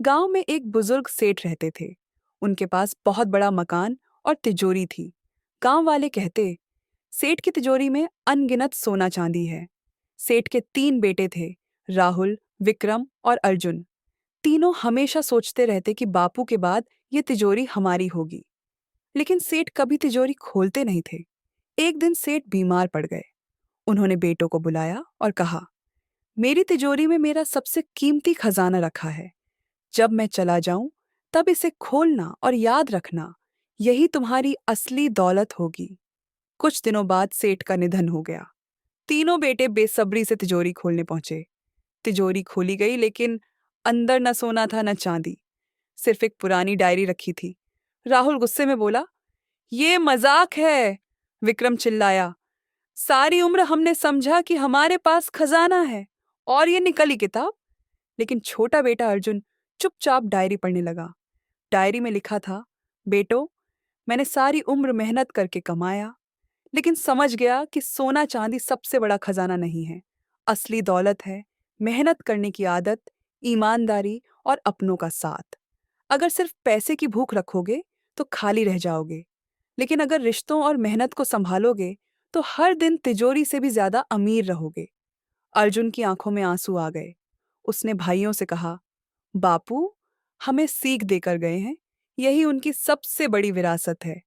गांव में एक बुजुर्ग सेठ रहते थे। उनके पास बहुत बड़ा मकान और तिजोरी थी। गांव वाले कहते, सेठ की तिजोरी में अनगिनत सोना चांदी है। सेठ के 3 बेटे थे, राहुल, विक्रम और अर्जुन। तीनों हमेशा सोचते रहते कि बापू के बाद ये तिजोरी हमारी होगी। लेकिन सेठ कभी तिजोरी खोलते नहीं थे। एक दिन सेठ बीमार पड़ गए। उन्होंने बेटों को बुलाया और कहा, मेरी तिजोरी में मेरा सबसे कीमती खजाना रखा है। जब मैं चला जाऊं तब इसे खोलना और याद रखना। यही तुम्हारी असली दौलत होगी। कुछ दिनों बाद सेठ का निधन हो गया। तीनों बेटे बेसब्री से तिजोरी खोलने पहुंचे। तिजोरी खोली गई, लेकिन अंदर न सोना था न चांदी। सिर्फ एक पुरानी डायरी रखी थी। राहुल गुस्से में बोला, ये मजाक है। विक्रम चिल्लाया, सारी उम्र हमने समझा कि हमारे पास खजाना है, और ये निकली किताब। लेकिन छोटा बेटा अर्जुन चुपचाप डायरी पढ़ने लगा। डायरी में लिखा था, बेटो, मैंने सारी उम्र मेहनत करके कमाया, लेकिन समझ गया कि सोना चांदी सबसे बड़ा खजाना नहीं है। असली दौलत है मेहनत करने की आदत, ईमानदारी और अपनों का साथ। अगर सिर्फ पैसे की भूख रखोगे तो खाली रह जाओगे, लेकिन अगर रिश्तों और मेहनत को संभालोगे तो हर दिन तिजोरी से भी ज्यादा अमीर रहोगे। अर्जुन की आंखों में आंसू आ गए। उसने भाइयों से कहा, बापू हमें सीख देकर गए हैं, यही उनकी सबसे बड़ी विरासत है।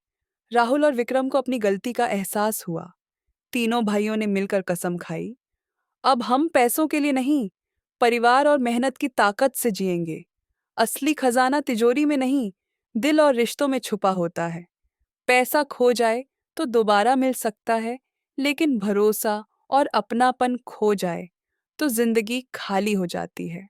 राहुल और विक्रम को अपनी गलती का एहसास हुआ। तीनों भाइयों ने मिलकर कसम खाई, अब हम पैसों के लिए नहीं, परिवार और मेहनत की ताकत से जिएंगे। असली खजाना तिजोरी में नहीं, दिल और रिश्तों में छुपा होता है। पैसा खो जाए तो दोबारा मिल सकता है, लेकिन भरोसा और अपनापन खो जाए तो जिंदगी खाली हो जाती है।